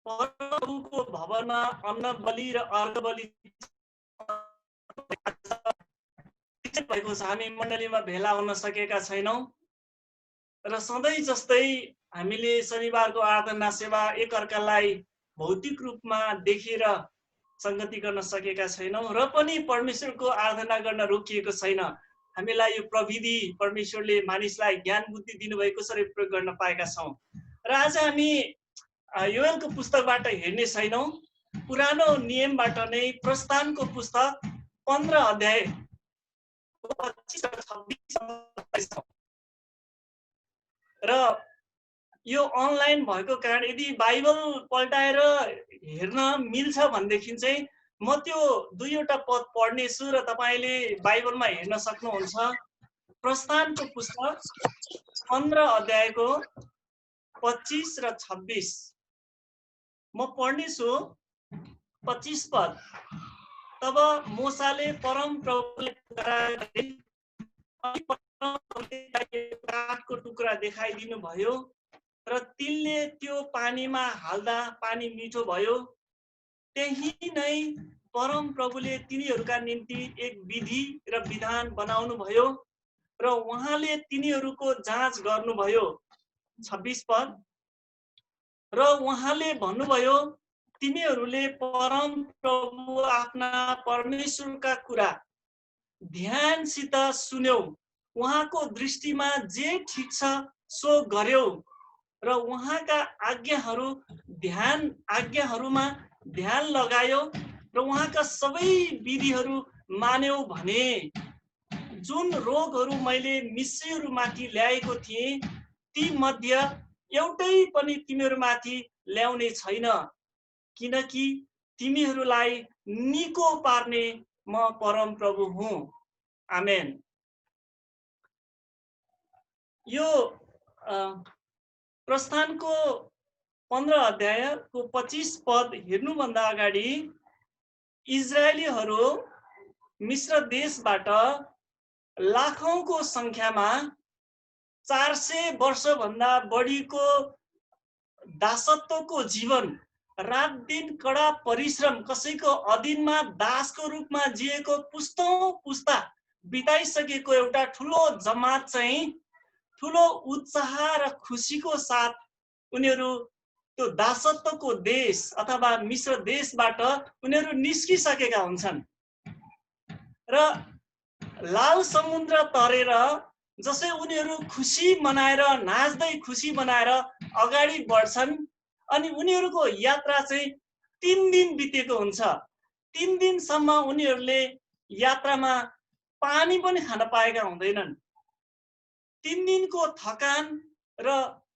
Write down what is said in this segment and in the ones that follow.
परमप्रभुको भवनमा अन्न बलि र अर्घ बलि भएको छ। हामी मण्डलीमा भेला हुन सकेका छैनौँ र सधैँ जस्तै हामीले शनिबारको आराधना सेवा एकअर्कालाई भौतिक रूपमा देखेर संगति गर्न सकेका छैनौँ र पनि परमेश्वरको आराधना गर्न रोकिएको छैन। हामीलाई यो प्रविधि परमेश्वरले मानिसलाई ज्ञान बुद्धि दिनुभएको छ र प्रयोग गर्न पाएका छौँ। र आज हामी योएलको पुस्तकबाट हेर्ने छैनौँ, पुरानो नियमबाट नै प्रस्थानको पुस्तक 15 अध्याय 25 र 26 र यो अनलाइन भएको कारण यदि बाइबल पल्टाएर हेर्न मिल्छ भनेदेखि चाहिँ म त्यो दुईवटा पद पढ्नेछु र तपाईले बाइबलमा हेर्न सक्नुहुन्छ। प्रस्थानको पुस्तक 15 अध्यायको 25 र 26 म पढ्नेछु। 25 पद। तब मोसाले परम प्रभुले काठको टुक्रा देखाइदिनु भयो र तिनले त्यो पानीमा हाल्दा पानी मिठो भयो। त्यही नै परम प्रभुले तिनीहरूका निम्ति एक विधि र विधान बनाउनु भयो र उहाँले तिनीहरूको जाँच गर्नुभयो। 26 पद। र उहाँले भन्नुभयो, तिमीहरूले परम प्रभु आफ्ना परमेश्वरका कुरा ध्यानसित सुन्यौ, उहाँको दृष्टिमा जे ठिक छ सो गर्यौ र उहाँका आज्ञाहरूमा ध्यान लगायो र उहाँका सबै विधिहरू मान्यौ भने जुन रोगहरू मैले मिस्रीहरूमाथि ल्याएको थिएँ ती मध्ये एउटै पनि तिमीहरूमाथि ल्याउने छैन, किनकि तिमीहरूलाई निको पार्ने म परम प्रभु हुँ। आमेन। यो प्रस्थानको 15 अध्यायको 25 पद हेर्नुभन्दा अगाडि इजरायलीहरू मिश्र देशबाट लाखौंको संख्यामा 400 वर्षभन्दा बढीको दासत्वको जीवन, रात दिन कडा परिश्रम, कसैको अधीनमा दासको रूपमा जिएको पुस्तौं पुस्ता बिताइसकेको एउटा ठुलो जमात चाहिँ ठुलो उत्साह र खुसीको साथ उनीहरू त्यो दासत्वको देश अथवा मिश्र देशबाट उनीहरू निस्किसकेका हुन्छन् र लाल समुद्र तरेर जसै उनीहरू खुसी मनाएर नाच्दै खुसी मनाएर अगाडि बढ्छन् अनि उनीहरूको यात्रा चाहिँ 3 दिन बितेको हुन्छ। 3 दिनसम्म उनीहरूले यात्रामा पानी पनि खान पाएका हुँदैनन्। 3 दिनको थकान र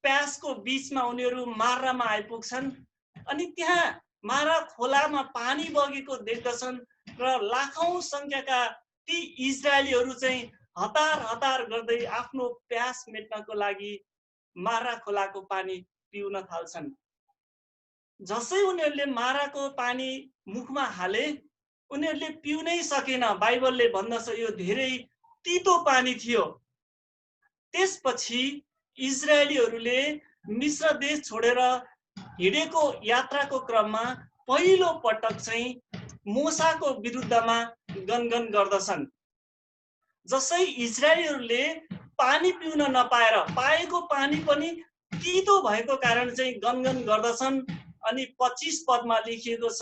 प्यासको बीचमा उनीहरू मारामा आइपुग्छन् अनि त्यहाँ मारा खोलामा पानी बगेको देख्दछन् र लाखौं संख्याका ती इजरायलीहरू चाहिँ हतार हतार गर्दै आफ्नो प्यास मेट्नको लागि मारा खोलाको पानी पिउन थाल्छन्। जसै उनीहरूले माराको पानी मुखमा हाले उनीहरूले पिउनै सकेन। बाइबलले भन्दछ यो धेरै तीतो पानी थियो। त्यसपछि इजरायलीहरूले मिश्र देश छोडेर हिँडेको यात्राको क्रममा पहिलो पटक चाहिँ मोसाको विरुद्धमा गनगन गर्दछन्। जसै इजरायलीहरूले पानी पिउन नपाएर पाएको पानी पनि तीतो भएको कारण चाहिँ गनगन गर्दछन्। अनि 25 पदमा लेखिएको छ,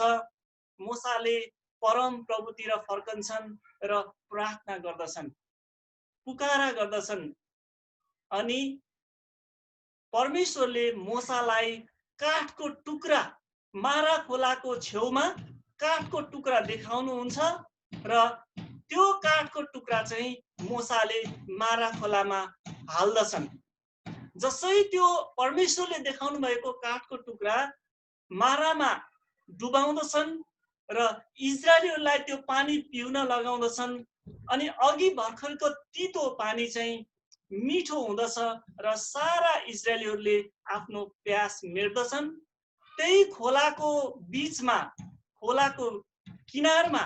मोसाले परम प्रभुतिर फर्कन्छन् र प्रार्थना गर्दछन्, पुकारा गर्दछन् अनि परमेश्वरले मोसालाई काठको टुक्रा मारा खोलाको छेउमा काठको टुक्रा देखाउनुहुन्छ र त्यो काठको टुक्रा चाहिँ मोसाले मारा खोलामा हाल्दछन्। जसै त्यो परमेश्वरले देखाउनु भएको काठको टुक्रा मारामा डुबाउँदछन् र इजरायलीहरूलाई त्यो पानी पिउन लगाउँदछन् अनि अघि भर्खरको तीतो पानी चाहिँ मिठो हुँदछ र सारा इजरायलीहरूले आफ्नो प्यास मेट्दछन्। त्यही खोलाको बीचमा, खोलाको किनारमा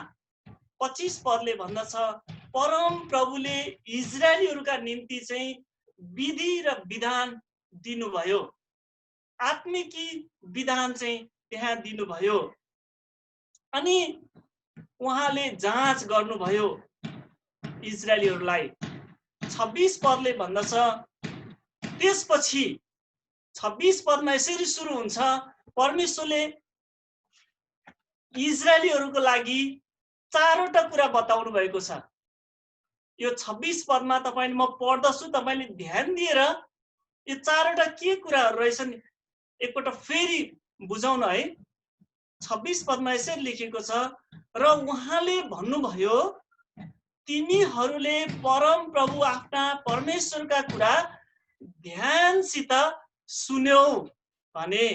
25 पदले भन्दछ, परम प्रभुले इजरायलीहरूका निम्ति चाहिँ विधि र विधान दिनुभयो। आत्मिकी विधान चाहिँ त्यहाँ दिनुभयो। अनि उहाँले जाँच गर्नुभयो इजरायलीहरूलाई। 26 पदले भन्दछ, त्यसपछि 26 पदमा यसरी सुरु हुन्छ, परमेश्वरले इजरायलीहरूको लागि 4वटा कुरा बताउनु भएको छ। यो 26 पदमा तपाईले म पढ्दछु, तपाईले ध्यान दिएर यो 4वटा के कुराहरू रहेछन् एकपल्ट फेरि बुझाउन है। 26 पदमा यसरी लेखेको छ, र उहाँले भन्नुभयो, तिमीहरूले परम प्रभु आफ्ना परमेश्वरका कुरा ध्यानसित सुन्यौ भने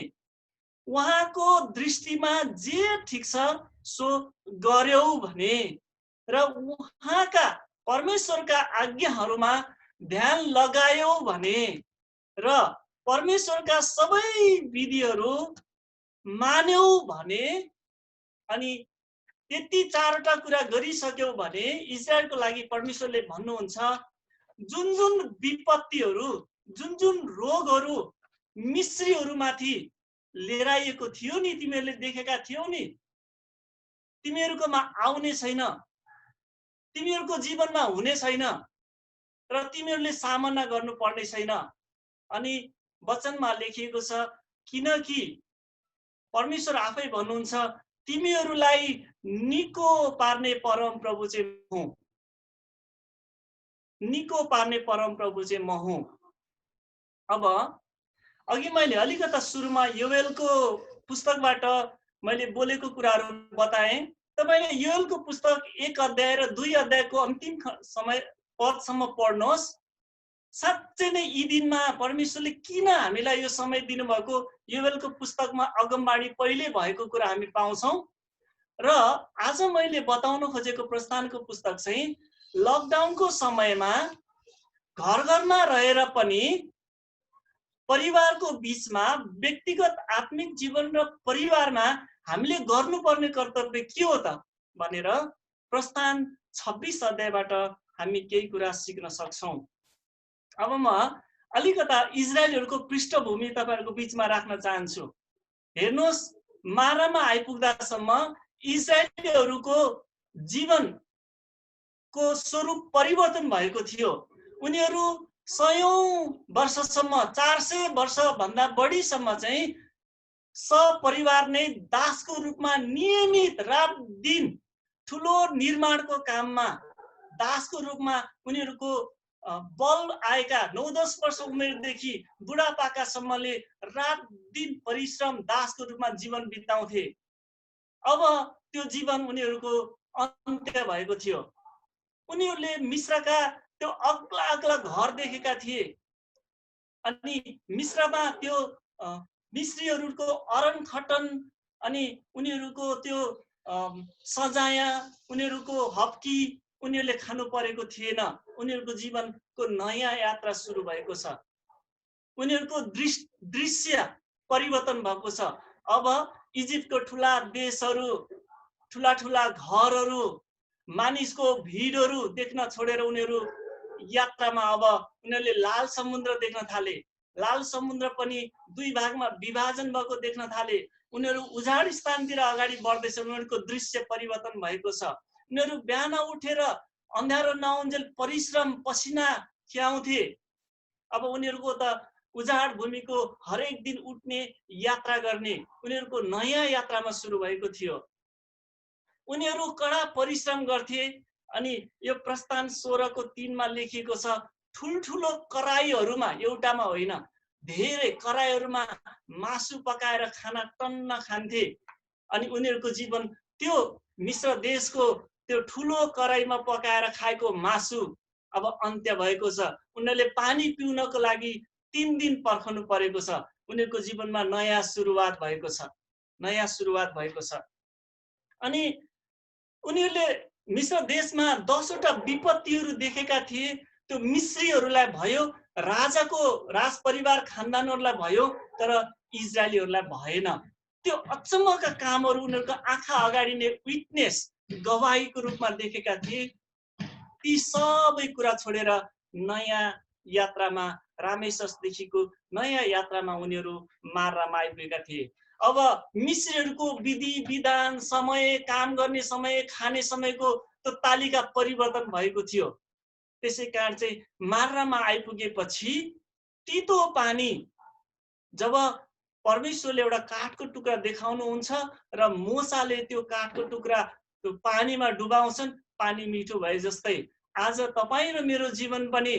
उहाँको दृष्टिमा जे ठिक छ सो गर्यौ भने र उहाँका परमेश्वरका आज्ञाहरूमा ध्यान लगायौ भने र परमेश्वरका सबै विधिहरू मान्यौ भने, अनि त्यति 4वटा कुरा गरिसक्यौ भने इजरायलको लागि परमेश्वरले भन्नुहुन्छ, जुन जुन विपत्तिहरू, जुन जुन रोगहरू मिस्रीहरूमाथि लिएर आएको थियो नि, तिमीहरूले देखेका थियौ नि, तिमीहरूकोमा आउने छैन, तिमीहरूको जीवनमा हुने छैन र तिमीहरूले सामना गर्नुपर्ने छैन। अनि वचनमा लेखिएको छ, किनकि परमेश्वर आफै भन्नुहुन्छ, तिमीहरूलाई निको पार्ने परम प्रभु चाहिँ म हुँ। निको पार्ने परम प्रभु चाहिँ म हुँ। अब अघि मैले अलिकता सुरुमा योवेलको पुस्तकबाट मैले बोलेको कुराहरू बताएँ। तपाईले योवेलको पुस्तक 1 अध्याय र 2 अध्यायको अन्तिम समय पदसम्म पढ्नुहोस्। साँच्चै नै यी दिनमा परमेश्वरले किन हामीलाई यो समय दिनुभएको, योवेलको पुस्तकमा अगमबाणी पहिले भएको कुरा हामी पाउँछौँ। र आज मैले बताउन खोजेको प्रस्थानको पुस्तक चाहिँ लकडाउनको समयमा घर घरमा रहेर पनि परिवारको बीचमा व्यक्तिगत आत्मिक जीवन र परिवारमा हामीले गर्नुपर्ने कर्तव्य के हो त भनेर प्रस्थान 26 अध्यायबाट हामी केही कुरा सिक्न सक्छौं। अब म अलिकता इजरायलीहरूको पृष्ठभूमि तपाईहरुको बीचमा राख्न चाहन्छु। हेर्नुहोस्, मारामा आइपुग्दासम्म इजरायलीहरूको जीवनको स्वरूप परिवर्तन भएको थियो। उनीहरू सयौं वर्षसम्म, 400 वर्ष भन्दा बढीसम्म चाहिँ सपरिवार नै दासको रूपमा नियमित रात दिन ठुलो निर्माणको काममा दासको रूपमा उनीहरूको बल आएका 9-10 वर्ष उमेरदेखि बुढापाकासम्मले रात दिन परिश्रम दासको रूपमा जीवन बिताउँथे। अब त्यो जीवन उनीहरूको अन्त्य भएको थियो। उनीहरूले मिश्रका त्यो अग्ला अग्ला घर देखेका थिए। अनि मिश्रमा त्यो मिश्रीहरूको अरन खटन, अनि उनीहरूको त्यो सजाया, उनीहरूको हप्की उनीहरूले खानु परेको थिएन। उनीहरूको जीवनको नयाँ यात्रा सुरु भएको छ। उनीहरूको दृश्य परिवर्तन भएको छ। अब इजिप्टको ठुला देशहरू, ठुला ठुला घरहरू, मानिसको भिडहरू देख्न छोडेर उनीहरू यात्रामा अब उनीहरूले लाल समुद्र देख्न थाले। लाल समुद्र पनि 2 भागमा विभाजन भएको देख्न थाले। उनीहरू उजाड स्थानतिर अगाडि बढ्दैछन्। उनीहरूको दृश्य परिवर्तन भएको छ। उनीहरू बिहान उठेर अँध्यारो नआउन्जेल परिश्रम पसिना खियाउँथे। अब उनीहरूको त उजाड भूमिको हरेक दिन उठ्ने यात्रा गर्ने उनीहरूको नयाँ यात्रामा सुरु भएको थियो। उनीहरू कडा परिश्रम गर्थे। अनि यो प्रस्थान 16 को 3 मा लेखिएको छ, ठुलठुलो कराईहरूमा, एउटामा होइन धेरै कराईहरूमा मासु पकाएर खाना टन्न खान्थे। अनि उनीहरूको जीवन त्यो मिश्र देशको त्यो ठुलो कराईमा पकाएर खाएको मासु अब अन्त्य भएको छ। उनीहरूले पानी पिउनको लागि 3 दिन पर्खनु परेको छ। उनीहरूको जीवनमा नयाँ सुरुवात भएको छ। नयाँ सुरुवात भएको छ। अनि उनीहरूले मिश्र देशमा 10 वटा विपत्तिहरू देखेका थिए। त्यो मिश्रीहरूलाई भयो, राजाको राज परिवार खानदानहरूलाई भयो, तर इजरायलीहरूलाई भएन। त्यो अचम्मका कामहरू उनीहरूको आँखा अगाडि नै विटनेस, गवाहीको रूपमा देखेका थिए। ती सबै कुरा छोडेर नयाँ यात्रामा रामेससदेखिको नयाँ यात्रामा उनीहरू मार्रामा आइपुगेका थिए। अब मिश्रीहरूको विधि विधान, समय, काम गर्ने समय, खाने समयको त्यो तालिका परिवर्तन भएको थियो। त्यसै कारण चाहिँ मार्रामा आइपुगेपछि तितो पानी, जब परमेश्वरले एउटा काठको टुक्रा देखाउनुहुन्छ र मोसाले त्यो काठको टुक्रा त्यो पानीमा डुबाउँछन्, पानी मिठो भए जस्तै आज तपाईँ र मेरो जीवन पनि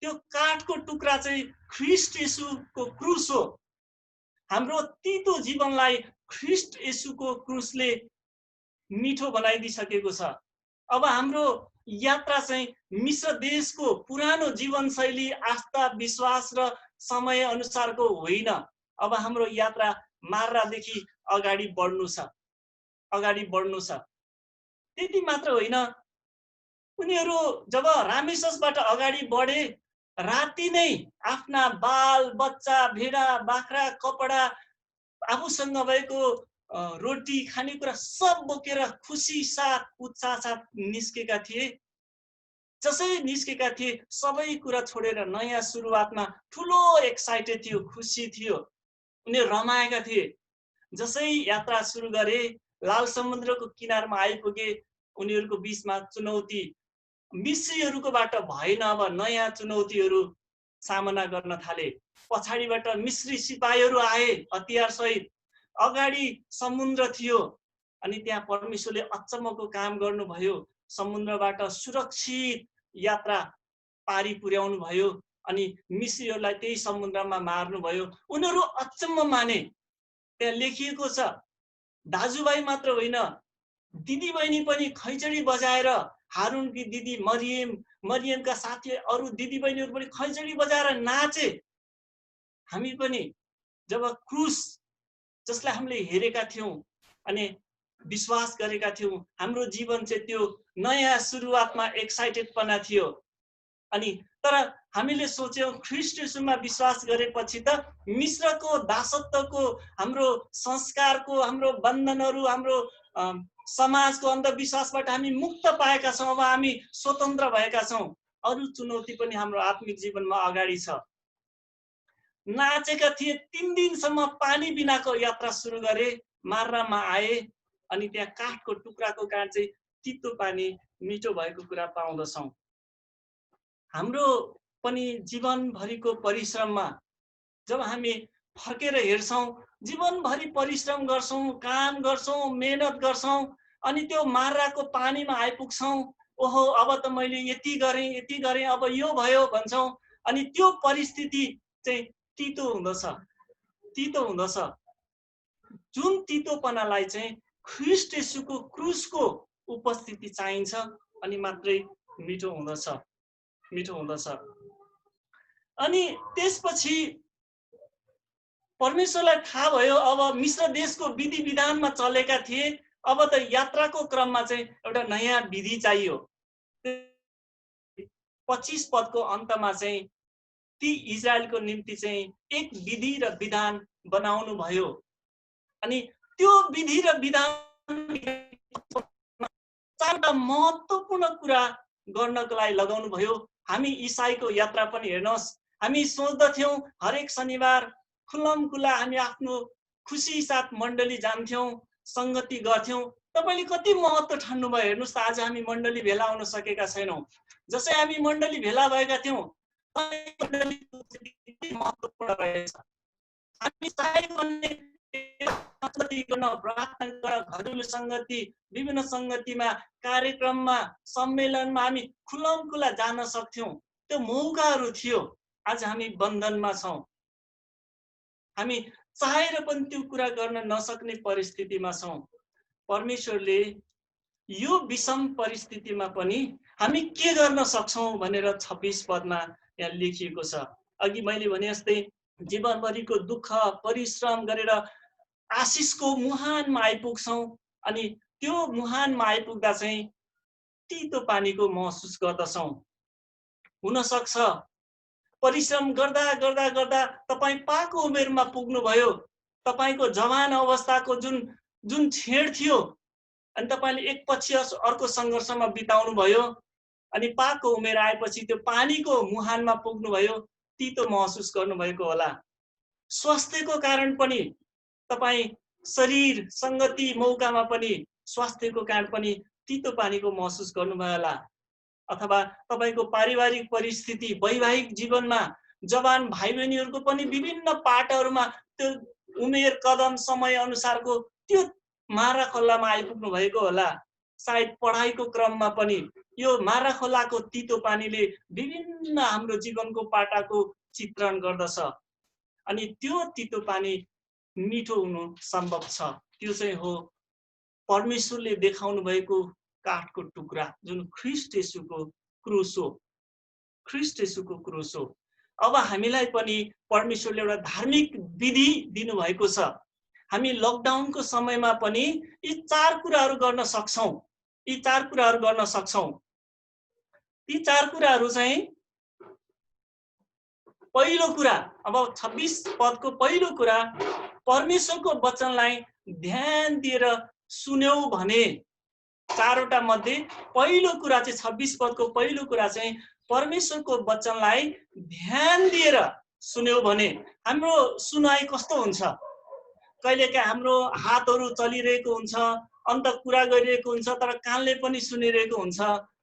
त्यो काठको टुक्रा चाहिँ ख्रीष्ट येशूको क्रुस हो। हाम्रो तितो जीवनलाई ख्रीष्ट येशूको क्रुसले मिठो बनाइदिसकेको छ। अब हाम्रो यात्रा चाहिँ मिश्र देशको पुरानो जीवनशैली, आस्था, विश्वास र समय अनुसारको होइन। अब हाम्रो यात्रा मार्रादेखि अगाडि बढ्नु छ, अगाडि बढ्नु छ। त्यति मात्र होइन, उनीहरू जब रामेससबाट अगाडि बढे, राति नै आफ्ना बाल बच्चा, भेडा बाख्रा, कपडा, आफूसँग भएको रोटी खानेकुरा सब बोकेर खुसी साथ उत्साह साथ निस्केका थिए। जसै निस्केका थिए सबै कुरा छोडेर नयाँ सुरुवातमा ठुलो एक्साइटेड थियो, खुसी थियो, उनीहरू रमाएका थिए। जसै यात्रा सुरु गरे, लाल समुद्रको किनारमा आइपुगे, उनीहरूको बीचमा चुनौती मिश्रीहरूकोबाट भएन। अब नयाँ चुनौतीहरू सामना गर्न थाले। पछाडिबाट मिश्री सिपाहीहरू आए हतियार सहित। अगाडि समुद्र थियो अनि त्यहाँ परमेश्वरले अचम्मको काम गर्नुभयो। समुद्रबाट सुरक्षित यात्रा पारी पुर्याउनु भयो अनि मिश्रीहरूलाई त्यही समुद्रमा मार्नुभयो। उनीहरू अचम्म माने। त्यहाँ लेखिएको छ, दाजुभाइ मात्र होइन, दिदीबहिनी पनि खैँचडी बजाएर, हारुनकी दिदी मरियम, मरियमका साथी अरू दिदीबहिनीहरू पनि खैँचडी बजाएर नाचे। हामी पनि जब क्रुस जसलाई हामीले हेरेका थियौँ अनि विश्वास गरेका थियौँ, हाम्रो जीवन चाहिँ त्यो नयाँ सुरुवातमा एक्साइटेडपना थियो। अनि तर हामीले सोच्यौँ ख्रीष्ट येशूमा विश्वास गरेपछि त मिश्रको दासत्वको, हाम्रो संस्कारको, हाम्रो बन्धनहरू, हाम्रो समाजको अन्धविश्वासबाट हामी मुक्त पाएका छौँ। अब हामी स्वतन्त्र भएका छौँ। अरू चुनौती पनि हाम्रो आत्मिक जीवनमा अगाडि छ। नाचेका थिए, 3 दिनसम्म पानी बिनाको यात्रा सुरु गरे, मार्रामा आए अनि त्यहाँ काठको टुक्राको कारण चाहिँ तितो पानी मिठो भएको कुरा पाउँदछौँ। हाम्रो पनि जीवनभरिको परिश्रममा जब हामी फर्केर हेर्छौँ, जीवनभरि परिश्रम गर्छौँ, काम गर्छौँ, मेहनत गर्छौँ अनि त्यो मार्राको पानीमा आइपुग्छौँ। ओहो, अब त मैले यति गरेँ, अब यो भयो भन्छौँ अनि त्यो परिस्थिति चाहिँ तितो हुँदछ, तितो हुँदछ। जुन तितोपनालाई चाहिँ ख्रीष्ट येशूको क्रुसको उपस्थिति चाहिन्छ अनि मात्रै मिठो हुँदछ, मिठो हुँदछ। अनि त्यसपछि परमेश्वरलाई थाहा भयो अब मिश्र देशको विधि विधानमा चलेका थिए, अब त यात्राको क्रममा चाहिँ एउटा नयाँ विधि चाहियो। 25 पदको अन्तमा चाहिँ ती इजरायलको निम्ति चाहिँ एक विधि र विधान बनाउनु भयो अनि त्यो विधि र विधान चारवटा महत्त्वपूर्ण कुरा गर्नको लागि लगाउनु भयो। हामी इसाईको यात्रा पनि हेर्नुहोस्, हामी सोच्दथ्यौँ हरेक शनिबार खुल्लमखुल्ला हामी आफ्नो खुसी साथ मण्डली जान्थ्यौँ, सङ्गति गर्थ्यौँ। तपाईँले कति महत्त्व ठान्नुभयो हेर्नुहोस् त, आज हामी मण्डली भेला हुन सकेका छैनौँ। जसै हामी मण्डली भेला भएका थियौँ, महत्त्वपूर्ण रहेछ। हामी प्रार्थना गर्न, घरेलु सङ्गति, विभिन्न सङ्गतिमा, कार्यक्रममा, सम्मेलनमा हामी खुल्लमखुल्ला जान सक्थ्यौँ। त्यो मौकाहरू थियो। आज हामी बन्धनमा छौँ। हामी चाहेर पनि त्यो कुरा गर्न नसक्ने परिस्थितिमा छौँ। परमेश्वरले यो विषम परिस्थितिमा पनि हामी के गर्न सक्छौँ भनेर 26 पदमा यहाँ लेखिएको छ। अघि मैले भने जस्तै जीवनभरिको दुःख परिश्रम गरेर आशिषको मुहानमा आइपुग्छौँ अनि त्यो मुहानमा आइपुग्दा चाहिँ तितो पानीको महसुस गर्दछौँ। हुन सक्छ परिश्रम गर्दा गर्दा गर्दा तपाईँ पाको उमेरमा पुग्नुभयो, तपाईँको जवान अवस्थाको जुन छेड थियो अनि तपाईँले एकपछि अर्को सङ्घर्षमा बिताउनु भयो अनि पाको उमेर आएपछि त्यो पानीको मुहानमा पुग्नुभयो। तितो महसुस गर्नुभएको होला। स्वास्थ्यको कारण पनि तपाईँ शरीर संगति मौकामा पनि स्वास्थ्यको कारण पनि तितो पानीको महसुस गर्नुभयो होला। अथवा तपाईको पारिवारिक परिस्थिति वैवाहिक जीवनमा जवान भाइ बहिनीहरूको पनि विभिन्न पाटहरूमा त्यो उमेर कदम समय अनुसारको त्यो मारा खोलामा आइपुग्नु भएको होला। सायद पढाइको क्रममा पनि यो मारा खोलाको तितो पानीले विभिन्न हाम्रो जीवनको पाटाको चित्रण गर्दछ। अनि त्यो तितो पानी मिठो हुनु सम्भव छ। त्यो चाहिँ हो परमेश्वरले देखाउनु भएको काठको टुक्रा जुन ख्रीष्ट येशूको क्रुस हो। ख्रीष्ट येशूको क्रुस हो। अब हामीलाई पनि परमेश्वरले एउटा धार्मिक विधि दिनुभएको छ। हामी लकडाउनको समयमा पनि यी चार कुराहरू गर्न सक्छौं। यी चार कुराहरू गर्न सक्छौं। ती चार कुराहरू चाहिँ पहिलो कुरा, अब 26 पदको पहिलो कुरा, परमेश्वरको वचनलाई ध्यान दिएर सुन्यौ भने, चारवटा मध्ये पहिलो कुरा चाहिँ 26 पदको पहिलो कुरा चाहिँ परमेश्वरको वचनलाई ध्यान दिएर सुन्यौ भने। हाम्रो सुनाइ कस्तो हुन्छ? कहिलेकाहीँ हाम्रो हातहरू चलिरहेको हुन्छ, अन्त कुरा गरिरहेको हुन्छ, तर कानले पनि सुनिरहेको हुन्छ।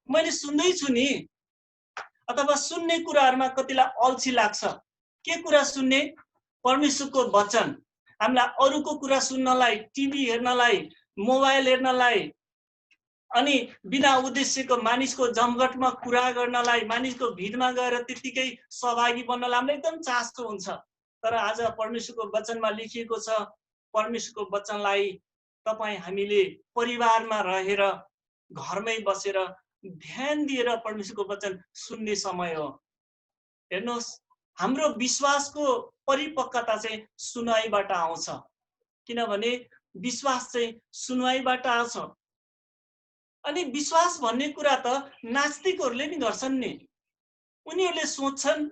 मैले सुन्दैछु नि। अथवा सुन्ने कुराहरुमा कतिलाई अल्छी लाग्छ। के कुरा सुन्ने? परमेश्वरको वचन। हामीलाई अरूको कुरा सुन्नलाई, टिभी हेर्नलाई, मोबाइल हेर्नलाई, अनि बिना उद्देश्यको मानिसको जमघटमा कुरा गर्नलाई, मानिसको भिडमा गएर त्यतिकै सहभागी बन्नलाई हामीलाई एकदम चासो हुन्छ। तर आज परमेश्वरको वचनमा लेखिएको छ, परमेश्वरको वचनलाई तपाई हामीले परिवारमा रहेर, घरमै बसेर ध्यान दिएर परमेश्वरको वचन सुन्ने समय हो। हेर्नुहोस्, हाम्रो विश्वासको परिपक्वता चाहिँ सुनाइबाट आउँछ। किनभने विश्वास चाहिँ सुनाइबाट आउँछ। अनि विश्वास भन्ने कुरा त नास्तिकहरूले नि गर्छन् नि। उनीहरूले सोच्छन्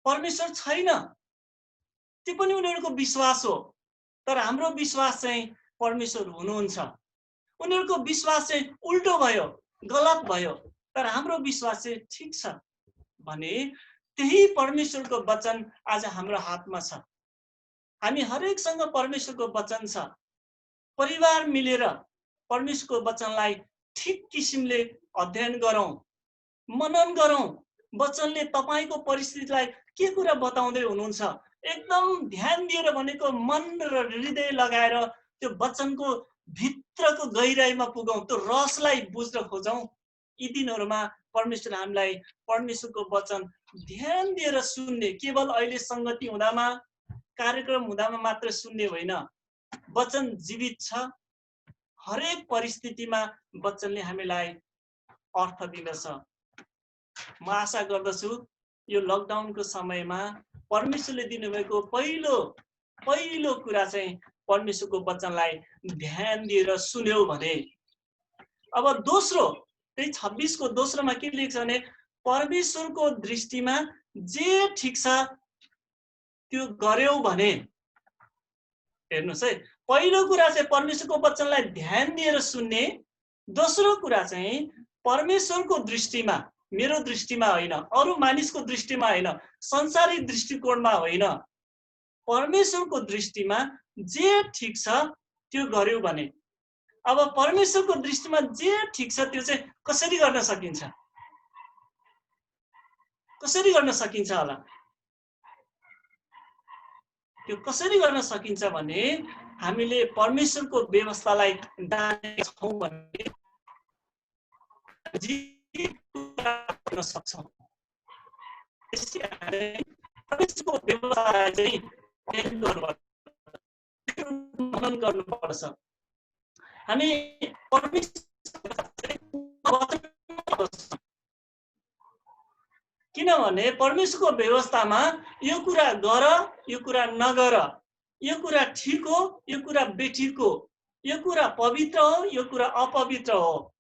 परमेश्वर छैन, त्यो पनि उनीहरूको विश्वास हो। तर हाम्रो विश्वास चाहिँ परमेश्वर हुनुहुन्छ। उनीहरूको विश्वास चाहिँ उल्टो भयो, गलत भयो। तर हाम्रो विश्वास चाहिँ ठीक छ भने त्यही परमेश्वरको वचन आज हाम्रो हातमा छ। हामी हरेकसँग परमेश्वरको वचन छ। परिवार मिलेर परमेश्वरको वचनलाई ठीक किसिमले अध्ययन गरौं, मनन गरौं। वचनले तपाईको परिस्थितिलाई के कुरा बताउँदै हुनुहुन्छ एकदम ध्यान दिएर भनेको मन र हृदय लगाएर त्यो वचनको भित्रको गहिराईमा पुगौं, त्यो रसलाई बुझ्न खोजौं। यी दिनहरुमा परमेश्वर हामीलाई परमेश्वरको वचन ध्यान दिएर सुन्ने, केवल अहिले संगति हुँदामा, कार्यक्रम हुँदामा मात्र सुन्ने होइन। वचन जीवित छ। हरेक परिस्थितिमा वचनले हामीलाई अर्थ दिँदछ। म आशा गर्दछु यो लकडाउनको समयमा परमेश्वरले दिनुभएको पहिलो कुरा चाहिँ परमेश्वरको वचनलाई ध्यान दिएर सुन्यौ भने। अब दोस्रो, त्यही 26 को दोस्रोमा के लेख्छ भने परमेश्वरको दृष्टिमा जे ठीक छ त्यो गर्यौ भने। हेर्नुस् है, पहिलो कुरा चाहिँ परमेश्वरको वचनलाई ध्यान दिएर सुन्ने। दोस्रो कुरा चाहिँ परमेश्वरको दृष्टिमा, मेरो दृष्टिमा होइन, अरू मानिसको दृष्टिमा होइन, संसारिक दृष्टिकोणमा होइन, परमेश्वरको दृष्टिमा जे ठीक छ त्यो गर्यौ भने। अब परमेश्वरको दृष्टिमा जे ठीक छ त्यो चाहिँ कसरी गर्न सकिन्छ? कसरी गर्न सकिन्छ होला? त्यो कसरी गर्न सकिन्छ भने हामीले परमेश्वरको व्यवस्थालाई जानेका छौं भने गर्न सक्छौं। परमेश्वरको व्यवस्थालाई चाहिँ मनन गर्नुपर्छ। हामी किनभने परमेश्वरको व्यवस्थामा यो कुरा गर, यो कुरा नगर, यो कुरा ठीक हो, यो कुरा बेठिक हो, यो कुरा पवित्र हो, यो कुरा अपवित्र हो।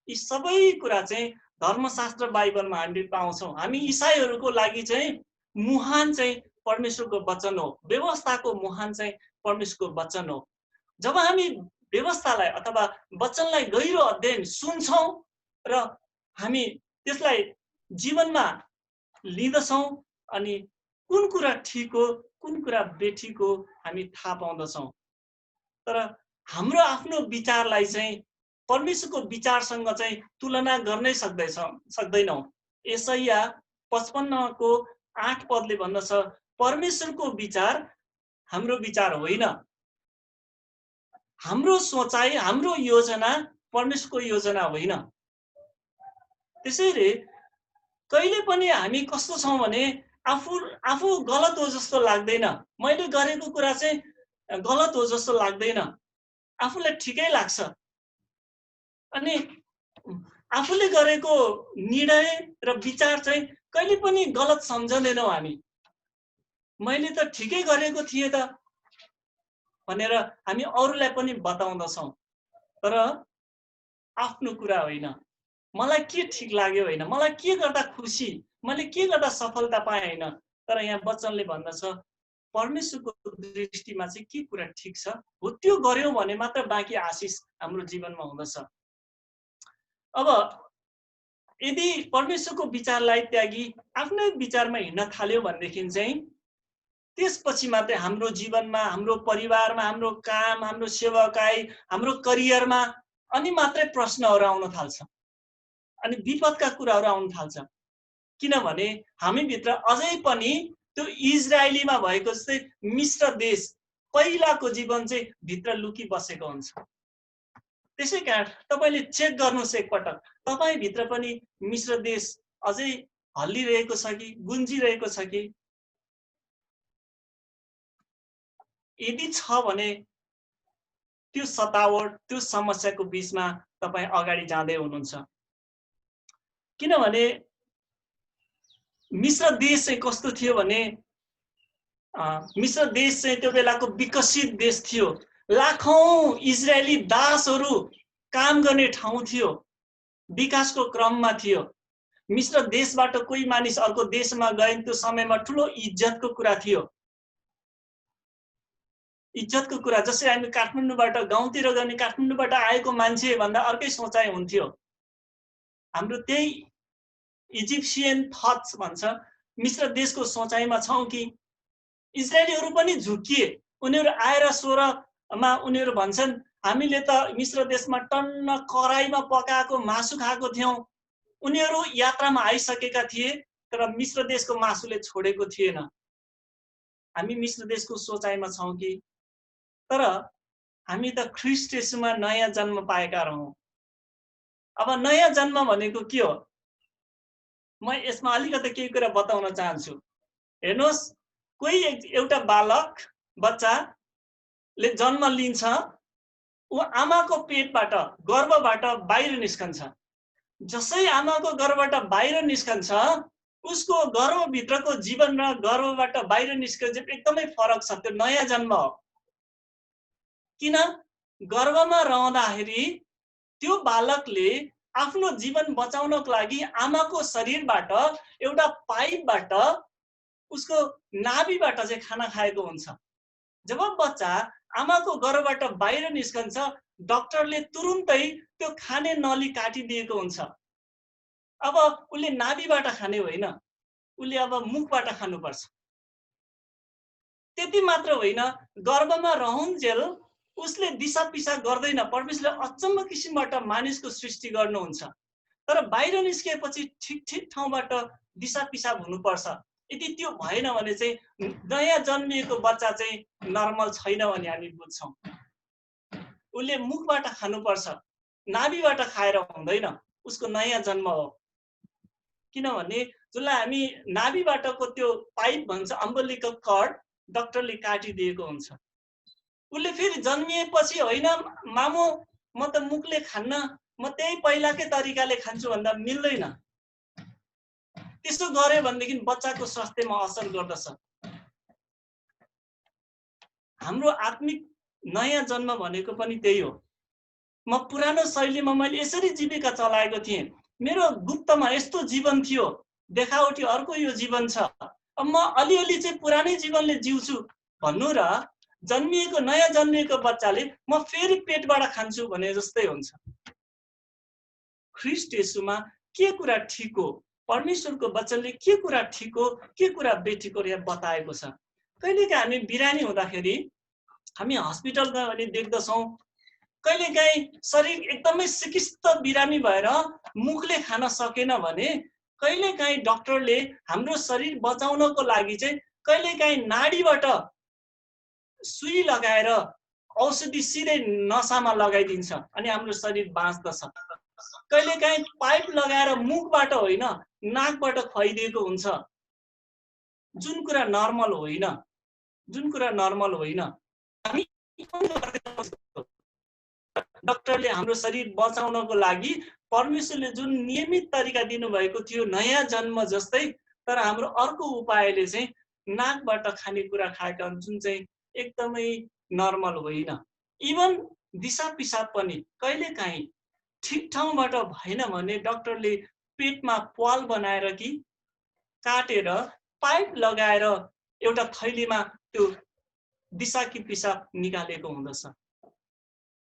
यी सबै कुरा चाहिँ धर्मशास्त्र बाइबलमा हामीले पाउँछौं। हामी ईसाईहरूको लागि चाहिँ मुहान चाहिँ परमेश्वरको वचन हो। व्यवस्थाको मुहान चाहिँ परमेश्वरको वचन हो। जब हामी व्यवस्थालाई अथवा वचनलाई गहिरो अध्ययन सुन्छौं र हामी त्यसलाई जीवनमा लिँदछौँ अनि कुन कुरा ठिक हो कुन कुरा बेठिक हो हामी थाहा पाउँदछौँ। तर हाम्रो आफ्नो विचारलाई चाहिँ परमेश्वरको विचारसँग चाहिँ तुलना गर्नै सक्दैनौँ। यशाया 55 को 8 पदले भन्दछ, परमेश्वरको विचार हाम्रो विचार होइन। हाम्रो सोचाइ, हाम्रो योजना परमेश्वरको योजना होइन। त्यसैले कहिले पनि हामी कस्तो छौँ भने आफू गलत हो जस्तो लाग्दैन। मैले गरेको कुरा चाहिँ गलत हो जस्तो लाग्दैन, आफूलाई ठिकै लाग्छ। अनि आफूले गरेको निर्णय र विचार चाहिँ कहिले पनि गलत सम्झँदैनौँ हामी। मैले त ठिकै गरेको थिएँ त भनेर हामी अरूलाई पनि बताउँदछौँ। तर आफ्नो कुरा होइन, मलाई के ठिक लाग्यो होइन, मलाई के गर्दा खुसी, मैले के गर्दा सफलता पाएँ होइन। तर यहाँ वचनले भन्दछ परमेश्वरको दृष्टिमा चाहिँ के कुरा ठिक छ हो त्यो गर्यौँ भने मात्र बाँकी आशिष हाम्रो जीवनमा हुँदछ। अब यदि परमेश्वरको विचारलाई त्यागी आफ्नै विचारमा हिँड्न थाल्यो भनेदेखि चाहिँ त्यसपछि मात्रै हाम्रो जीवनमा, हाम्रो परिवारमा, हाम्रो काम, हाम्रो सेवाकाई, हाम्रो करियरमा अनि मात्रै प्रश्नहरू आउन थाल्छ अनि विपदका कुराहरू आउन थाल्छ। किनभने हामीभित्र अझै पनि त्यो इजरायलीमा भएको जस्तै मिश्र देश पहिलाको जीवन चाहिँ भित्र लुकी बसेको हुन्छ। त्यसै कारण तपाईले चेक गर्नुहोस् एकपटक, तपाईभित्र पनि मिश्र देश अझै हल्लिरहेको छ कि गुन्जिरहेको छ कि? यदि छ भने त्यो सतावट, त्यो समस्याको बीचमा तपाईँ अगाडि जाँदै हुनुहुन्छ। किनभने मिश्र देश चाहिँ कस्तो थियो भने मिश्र देश चाहिँ त्यो बेलाको विकसित देश थियो। लाखौं इजरायली दासहरू काम गर्ने ठाउँ थियो, विकासको क्रममा थियो। मिश्र देशबाट कोही मानिस अर्को देशमा गए त्यो समयमा ठुलो इज्जतको कुरा थियो। इज्जतको कुरा, जसरी हामी काठमाडौँबाट गाउँतिर गर्ने काठमाडौँबाट आएको मान्छे भन्दा अर्कै सोचाइ हुन्थ्यो। हाम्रो त्यही इजिप्सियन थट्स भन्छ, मिश्र देशको सोचाइमा छौँ कि इजरायलीहरू पनि झुकिए। उनीहरू आएर सोह्रमा उनीहरू भन्छन् हामीले त मिश्र देशमा टन्न कराईमा पकाएको मासु खाएको थियौं। उनीहरू यात्रामा आइसकेका थिए तर मिश्र देशको मासुले छोडेको थिएन। हामी मिश्र देशको सोचाइमा छौँ कि? तर हामी त ख्रीष्ट येशूमा नयाँ जन्म पाएका रहौं। अब नयाँ जन्म भनेको के हो? म यसमा अलिकति केही कुरा बताउन चाहन्छु। हेर्नुहोस्, कोही एउटा बालक बच्चाले जन्म लिन्छ, ऊ आमाको पेटबाट गर्भबाट बाहिर निस्कन्छ। जसै आमाको गर्भबाट बाहिर निस्कन्छ उसको गर्भभित्रको जीवन र गर्भबाट बाहिर निस्कन्छ एकदमै फरक छ। त्यो नयाँ जन्म हो। किन? गर्भमा रहँदाखेरि त्यो बालकले आफ्नो जीवन बचाउनको लागि आमाको शरीरबाट एउटा पाइपबाट उसको नाभिबाट चाहिँ खाना खाएको हुन्छ। जब बच्चा आमाको गर्भबाट बाहिर निस्कन्छ डाक्टरले तुरुन्तै त्यो खाने नली काटिदिएको हुन्छ। अब उसले नाभिबाट खाने होइन, उसले अब मुखबाट खानुपर्छ। त्यति मात्र होइन, गर्भमा रहन्जेल उसले दिशा पिसाब गर्दैन। परमेश्वरले अचम्म किसिमबाट मानिसको सृष्टि गर्नुहुन्छ। तर बाहिर निस्केपछि ठिक ठाउँबाट दिशा पिसाब हुनुपर्छ। यदि त्यो भएन भने चाहिँ नयाँ जन्मिएको बच्चा चाहिँ नर्मल छैन भने हामी बुझ्छौँ। उसले मुखबाट खानुपर्छ, नाभिबाट खाएर हुँदैन। उसको नयाँ जन्म हो। किनभने जसलाई हामी नाभिबाटको त्यो पाइप भन्छ, अम्बलिकल कर्ड, डाक्टरले काटिदिएको हुन्छ। उसले फेरि जन्मिएपछि होइन मामु म त मुखले खान्न, म त्यही पहिलाकै तरिकाले खान्छु भन्दा मिल्दैन। त्यसो गर्यो भनेदेखि बच्चाको स्वास्थ्यमा असर गर्दछ। हाम्रो आत्मिक नयाँ जन्म भनेको पनि त्यही हो। म पुरानो शैलीमा मैले यसरी जीविका चलाएको थिएँ, मेरो गुप्तमा यस्तो जीवन थियो, देखावटी अर्को यो जीवन छ। अब म अलिअलि चाहिँ पुरानै जीवनले जिउँछु भन्नु र जन्मिएको नयाँ जन्मिएको बच्चाले म फेरि पेटबाट खान्छु भने जस्तै हुन्छ। ख्रीष्ट येशूमा के कुरा ठिक हो परमेश्वरको वचनले के कुरा ठिक हो के कुरा बेठिक हो यहाँ बताएको छ। कहिलेकाहीँ हामी बिरामी हुँदाखेरि हामी हस्पिटल गयो भने देख्दछौँ कहिलेकाहीँ शरीर एकदमै सिकिस्त बिरामी भएर मुखले खान सकेन भने कहिलेकाहीँ डाक्टरले हाम्रो शरीर बचाउनको लागि चाहिँ कहिलेकाहीँ नाडीबाट सुई लगाएर औषधि सिधै नसामा लगाइदिन्छ अनि हाम्रो शरीर बाँच्दछ। कहिलेकाहीँ पाइप लगाएर मुखबाट होइन नाकबाट खुवाइदिएको हुन्छ, जुन कुरा नर्मल होइन, जुन कुरा नर्मल होइन। हामी डाक्टरले हाम्रो शरीर बचाउनको लागि परमेश्वरले जुन नियमित तरिका दिनुभएको थियो नयाँ जन्म जस्तै, तर हाम्रो अर्को उपायले चाहिँ नाकबाट खानेकुरा खाएका जुन चाहिँ एकदमै नर्मल होइन। इभन दिशा पिसाब पनि कहिलेकाहीँ ठिक ठाउँबाट भएन भने डाक्टरले पेटमा प्वाल बनाएर कि काटेर पाइप लगाएर एउटा थैलीमा त्यो दिशा कि पिसाब निकालेको हुँदछ।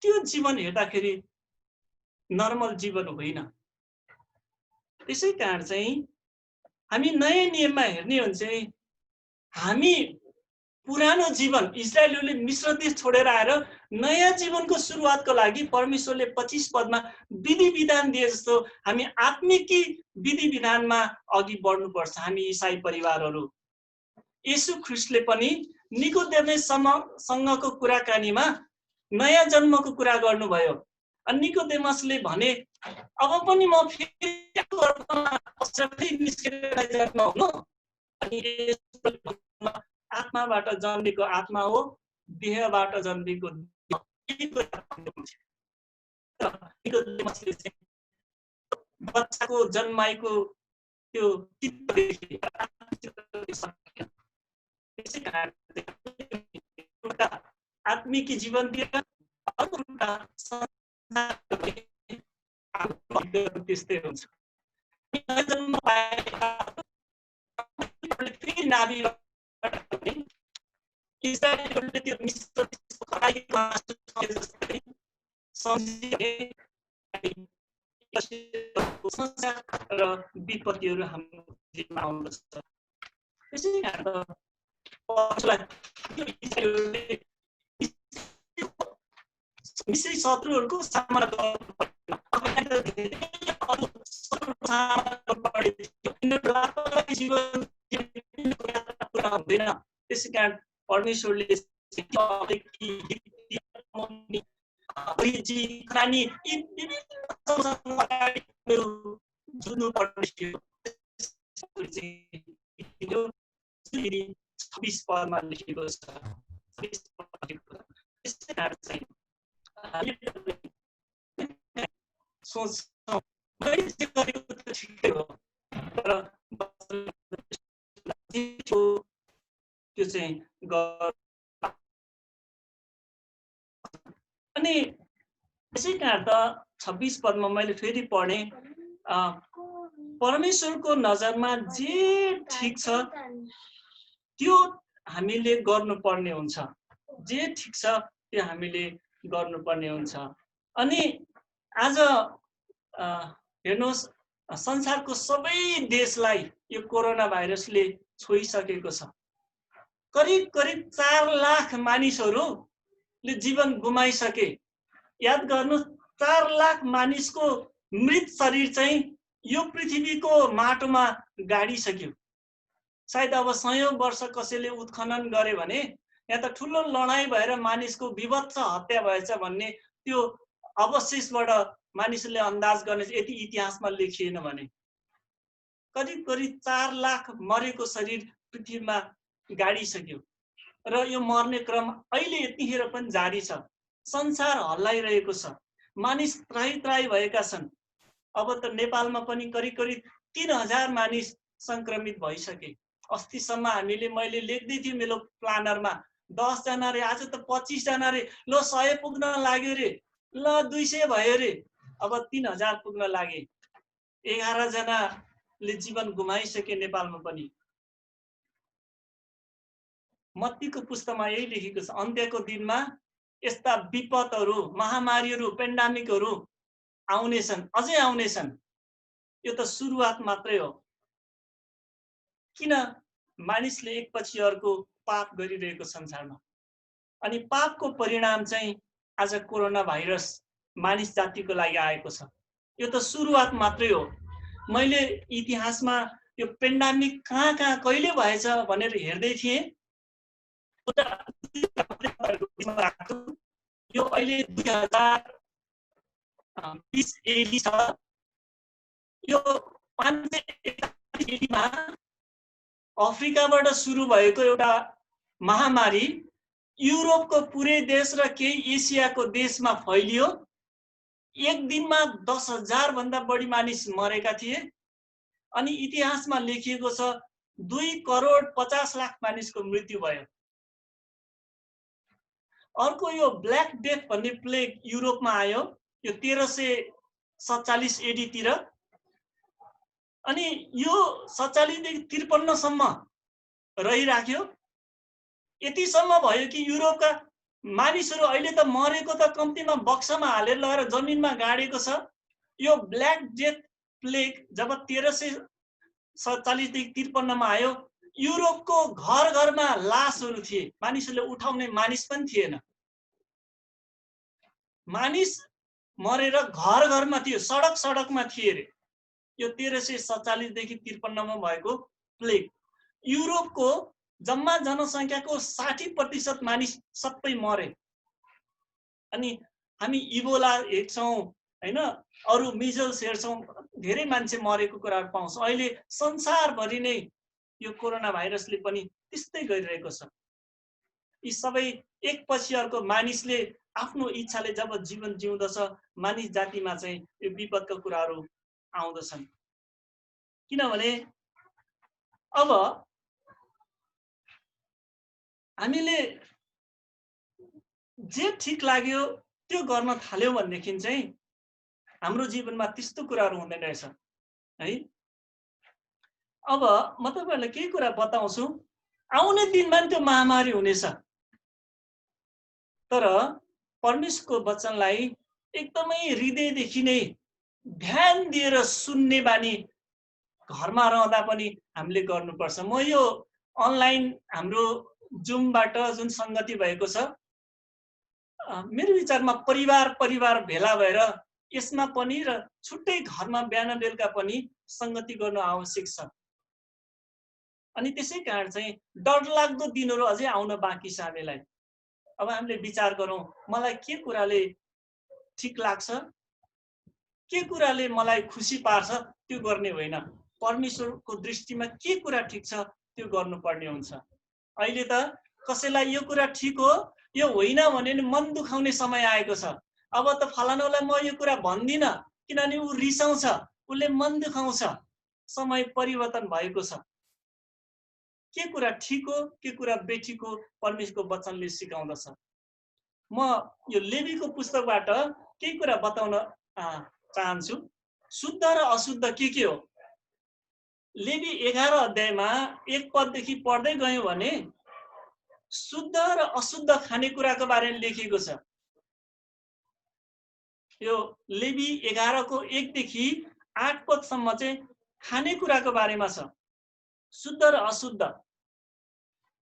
त्यो जीवन हेर्दाखेरि नर्मल जीवन होइन। त्यसै कारण चाहिँ हामी नयाँ नियममा हेर्ने हो भने चाहिँ हामी पुरानो जीवन इजरायलीले मिश्र देश छोडेर आएर नयाँ जीवनको सुरुवातको लागि परमेश्वरले 25 पदमा विधि विधान दिए जस्तो हामी आत्मिकी विधि विधानमा अघि बढ्नुपर्छ। हामी इसाई परिवारहरू येशू ख्रीष्टले पनि निकोदेमससँगको कुराकानीमा नयाँ जन्मको कुरा गर्नुभयो। अनि निकोदेमसले भने अब पनि म फेरि निस्केर जन्म हुनु, अनि आत्माबाट जन्मेको आत्मा हो, देहबाट जन्मेको बच्चाको जन्माएको त्यो आत्मिक जीवनतिर त्यस्तै हुन्छ। र विपत्तिहरू हाम्रो जीवनमा आउँदछ। त्यसै कारण मिश्री शत्रुहरूको सामना हुँदैन। त्यसै कारण परमेश्वरले पदमा लेखेको छ। सोच्छौँ मैले जे गरेको त ठिकै हो, तर त्यो चाहिँ अनि त्यसै कारण त 26 पदमा मैले फेरि पढेँ, परमेश्वरको नजरमा जे ठिक छ त्यो हामीले गर्नुपर्ने हुन्छ। जे ठिक छ त्यो हामीले गर्नुपर्ने हुन्छ। अनि आज हेर्नुहोस् संसारको सबै देशलाई यो कोरोना भाइरसले छोइसकेको छ। करिब 4 लाख मानिसहरूले जीवन गुमाइसके। याद गर्नु 4 लाख मानिसको मृत शरीर चाहिँ यो पृथ्वीको माटोमा गाडिसक्यो। सायद अब 100 वर्ष कसैले उत्खनन गरे भने यहाँ त ठुलो लडाई भएर मानिसको विभत्स हत्या भएछ भन्ने त्यो अवशेषबाट मानिसले अन्दाज गर्ने यति इतिहासमा लेखिएन भने करिब 4 लाख मरेको शरीर पृथ्वीमा गाडिसक्यो र यो मर्ने क्रम अहिले यतिखेर पनि जारी छ। संसार हल्लाइरहेको छ, मानिस त्राही भएका छन्। अब त नेपालमा पनि करिब 3000 मानिस संक्रमित भइसके। अस्तिसम्म मैले लेख्दै थिएँ मेरो प्लानरमा 10 जना रे, आज त 25 जना रे, ल 100 पुग्न लाग्यो रे, ल 200 भयो रे, अब 3000 पुग्न लागे। 11 जनाले जीवन गुमाइसके नेपालमा पनि। मत्तीको पुस्तकमा यही लेखेको छ, अन्त्यको दिनमा यस्ता विपदहरू, महामारीहरू, पेन्डामिकहरू आउनेछन्, अझै आउनेछन्। यो त सुरुवात मात्रै हो। किन मानिसले एकपछि अर्को पाप गरिरहेको संसारमा, अनि पापको परिणाम चाहिँ आज कोरोना भाइरस मानिस जातिको लागि आएको छ। यो त सुरुवात मात्रै हो। मैले इतिहासमा यो पेन्डामिक कहाँ कहाँ कहिले भएछ भनेर हेर्दै थिएँ। यो अहिले 2020 एडी छ। यो 541 एडीमा अफ्रिकाबाट सुरु भएको एउटा महामारी युरोपको पुरै देश र केही एसियाको देशमा फैलियो। एक दिनमा 10,000 भन्दा बढी मानिस मरेका थिए। अनि इतिहासमा लेखिएको छ 2,50,00,000 मानिसको मृत्यु भयो। अर्को यो ब्ल्याक डेथ भन्ने प्लेग युरोपमा आयो, यो 1347 एडी तिर। अनि यो 47 देखि 53 सम्म रहिराख्यो। यतिसम्म भयो कि युरोपका मानिसहरू अहिले त मरेको त कम्तीमा बक्सामा हालेर लगेर जमिनमा गाडेको छ। यो ब्ल्याक डेथ प्लेग जब 1347 देखि 53 मा आयो, युरोपको घर घरमा लासहरू थिए, मानिसहरूले उठाउने मानिस पनि थिएन। मानिस मरेर घर घरमा थियो, सडक सडकमा थिए रे। यो 1347 देखि 53 मा भएको प्लेग। युरोपको जम्मा जनसङ्ख्याको 60% मानिस सबै मरे। अनि हामी इबोला हेर्छौँ हैन, अरू मिजल्स हेर्छौँ, धेरै मान्छे मरेको कुराहरू पाउँछौँ। अहिले संसारभरि नै यो कोरोना भाइरसले पनि त्यस्तै गरिरहेको छ। यी सबै एकपछि अर्को मानिसले आफ्नो इच्छाले जब जीवन जिउँदछ, मानिस जातिमा चाहिँ यो विपदका कुराहरू आउँदछन्। किनभने अब हामीले जे ठिक लाग्यो त्यो गर्न थाल्यो भनेदेखि चाहिँ हाम्रो जीवनमा त्यस्तो कुराहरू हुँदैन रहेछ है। अब म तपाईहरुलाई केही कुरा बताउँछु। आउने दिनमा त्यो महामारी हुनेछ, तर परमेश्वरको वचनलाई एकदमै हृदयदेखि नै ध्यान दिएर सुन्ने बानी घरमा रहँदा पनि हामीले गर्नुपर्छ। म यो अनलाइन हाम्रो जुमबाट जुन संगति भएको छ, मेरो विचारमा परिवार भेला भएर यसमा पनि र छुट्टै घरमा बिहान बेलुका पनि संगति गर्नु आवश्यक छ। अनि त्यसै कारण चाहिँ डरलाग्दो दिनहरू अझै आउन बाँकी छ हामीलाई। अब हामीले विचार गरौँ, मलाई के कुराले ठिक लाग्छ, के कुराले मलाई खुसी पार्छ त्यो गर्ने होइन। परमेश्वरको दृष्टिमा के कुरा ठिक छ त्यो गर्नुपर्ने हुन्छ। अहिले त कसैलाई यो कुरा ठिक हो यो होइन भने मन दुखाउने समय आएको छ। अब त फलानालाई म यो कुरा भन्दिनँ किनभने ऊ रिसाउँछ, उसले मन दुखाउँछ। समय परिवर्तन भएको छ। के कुरा ठिक हो के कुरा बेठिक हो परमेश्वरको वचनले सिकाउँदछ। म यो लेवीको पुस्तकबाट केही कुरा बताउन चाहन्छु। शुद्ध र अशुद्ध के हो? लेवी 11 अध्यायमा 1 पददेखि पढ्दै गयौँ भने शुद्ध र अशुद्ध खानेकुराको बारेमा लेखिएको छ। यो लेवी 11 को 1 देखि 8 पदसम्म चाहिँ खानेकुराको बारेमा छ, शुद्ध र अशुद्ध।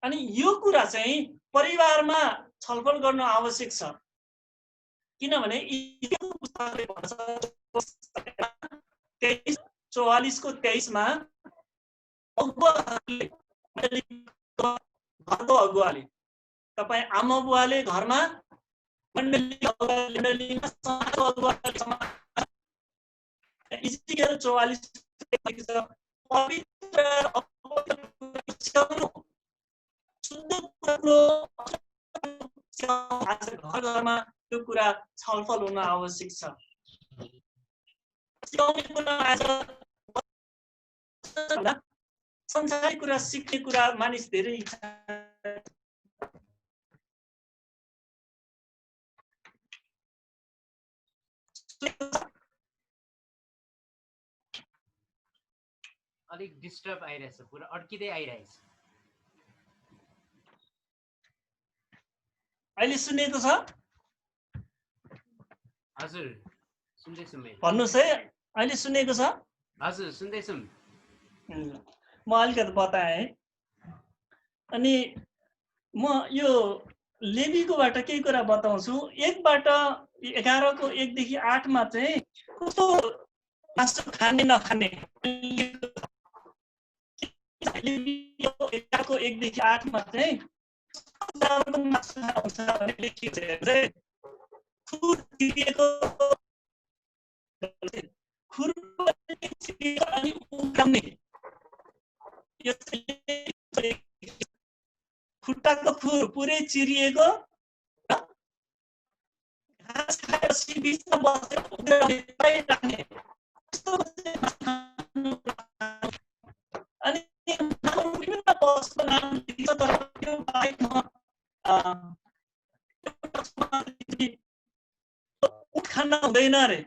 अनि यो कुरा चाहिँ परिवारमा छलफल गर्न आवश्यक छ। किनभने 44 को 23 मा घरको अगुवाले, तपाईँ आमा बुवाले घरमा मण्डलीमा समाजको अगुवाले इजिकियल 44 पवित्र आज घर घरमा त्यो कुरा छलफल हुन आवश्यक छ। संसारिक कुरा सिक्ने कुरा मानिस धेरै इच्छा अलिक डिस्टर्ब आइरहेछ, पुरा अड्किँदै आइरहेछ। अहिले सुनेको छ? हजुर सुन्दैछु मैले। भन्नुस् है, अहिले सुनेको छ? हजुर सुन्दैछु। म अलिकति बताएँ। अनि म यो लेवीकोबाट केही कुरा बताउँछु। 1बाट 11 को 1 देखि 8 मा चाहिँ कस्तो मासु खाने नखाने 11 को 1 देखि 8 मा चाहिँ मासु खान्छ भने लेखिएको छ चाहिँ खुर चिरिएको अनि उब्जाउने यो खुट्टाको खुर पुरै चिरिएको घाँस खाएपछि बिचमा बसेर उब्जाउने राख्ने अनि विभिन्न पशुको नाम लेखिन्छ तर त्यो बाहेक म उठ खान हुँदैन अरे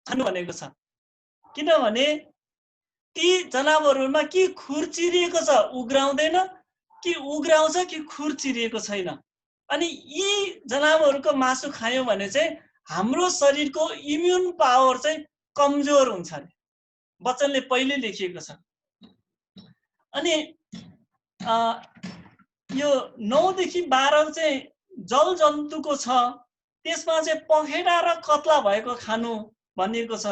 खानु भनेको छ किनभने ती जनावरहरूमा कि खुर चिरिएको छ उग्राउँदैन कि उग्राउँछ कि खुर चिरिएको छैन अनि यी जनावरहरूको मासु खायौँ भने चाहिँ हाम्रो शरीरको इम्युन पावर चाहिँ कमजोर हुन्छ अरे वचनले पहिले लेखिएको छ अनि यो 9 देखि 12 चाहिँ जल जन्तुको छ त्यसमा चाहिँ पखेटा र कत्ला भएको खानु भनिएको छ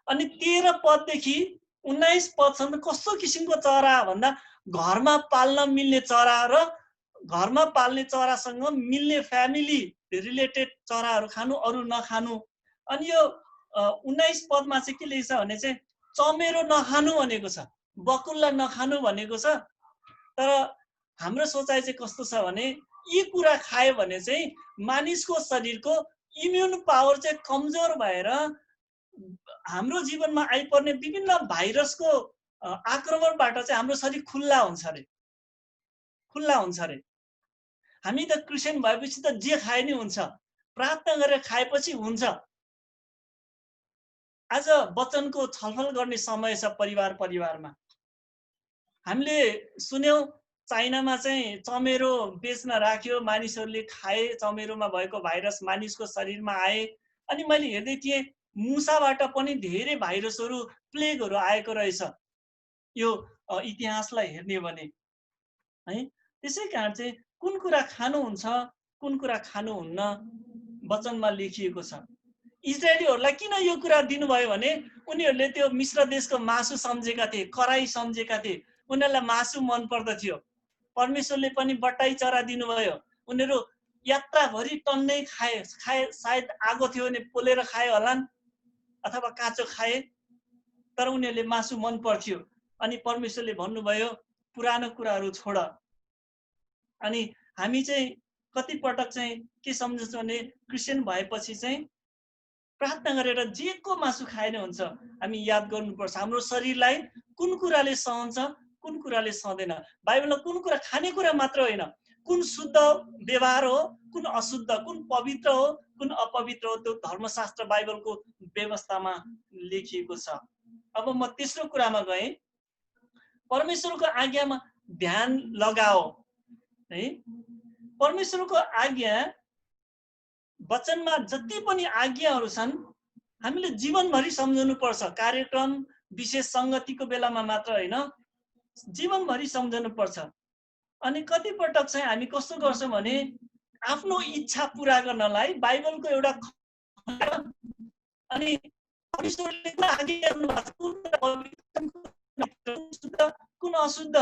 अनि 13 पददेखि 19 पदसम्म कस्तो किसिमको चरा भन्दा घरमा पाल्न मिल्ने चरा र घरमा पाल्ने चरासँग मिल्ने फ्यामिली रिलेटेड चराहरू खानु अरू नखानु अनि यो 19 पदमा चाहिँ के लेख्छ भने चाहिँ चमेरो नखानु भनेको छ बकुल्ला नखानु भनेको छ तर हाम्रो सोचाइ चाहिँ कस्तो छ भने यी कुरा खायो भने चाहिँ मानिसको शरीरको इम्युन पावर चाहिँ कमजोर भएर हाम्रो जीवनमा आइपर्ने विभिन्न भाइरसको आक्रमणबाट चाहिँ हाम्रो शरीर खुल्ला हुन्छ अरे हामी त क्रिस्चियन भएपछि त जे खाए नि हुन्छ प्रार्थना गरेर खाएपछि हुन्छ आज वचनको छलफल गर्ने समय छ परिवारमा हामीले सुन्यौं चाइनामा चाहिँ चमेरो बेच्न राख्यो मानिसहरूले खाए चमेरोमा भएको भाइरस मानिसको शरीरमा आए अनि मैले हेर्दै थिएँ मुसाबाट पनि धेरै भाइरसहरू प्लेगहरू आएको रहेछ यो इतिहासलाई हेर्ने भने है त्यसै कारण चाहिँ कुन कुरा खानुहुन्छ कुन कुरा खानुहुन्न वचनमा लेखिएको छ इजरायलीहरूलाई किन यो कुरा दिनुभयो भने उनीहरूले त्यो मिश्र देशको मासु सम्झेका थिए कराई सम्झेका थिए उनीहरूलाई मासु मन पर्दथ्यो परमेश्वरले पनि बट्टाई चरा दिनुभयो उनीहरू यात्राभरि टन्नै खाए सायद आगो थियो भने पोलेर खाए होलान् अथवा काँचो खाए तर उनीहरूले मासु मन पर्थ्यो अनि परमेश्वरले भन्नुभयो पुरानो कुराहरू छोड अनि हामी चाहिँ कति पटक चाहिँ के सम्झन्छौँ भने क्रिस्चियन भएपछि चाहिँ प्रार्थना गरेर जेको मासु खाए नै हुन्छ हामी याद गर्नुपर्छ हाम्रो शरीरलाई कुन कुराले सहन्छ कुन कुराले सहदैन बाइबलमा कुन कुरा खाने कुरा मात्र होइन कुन शुद्ध व्यवहार हो कुन अशुद्ध कुन पवित्र हो कुन अपवित्र हो त्यो धर्मशास्त्र बाइबलको व्यवस्थामा लेखिएको छ अब म तेस्रो कुरामा गएँ परमेश्वरको आज्ञामा ध्यान लगाओ है परमेश्वरको आज्ञा वचनमा जति पनि आज्ञाहरू छन् हामीले जीवनभरि सम्झनु पर्छ कार्यक्रम विशेष संगतिको बेलामा मात्र होइन जीवनभरि सम्झनु पर्छ अनि कति पटक चाहिँ हामी कस्तो गर्छौँ भने आफ्नो इच्छा पूरा गर्नलाई बाइबलको एउटा अनि परमेश्वरले आज्ञा गर्नुभएको कुन अशुद्ध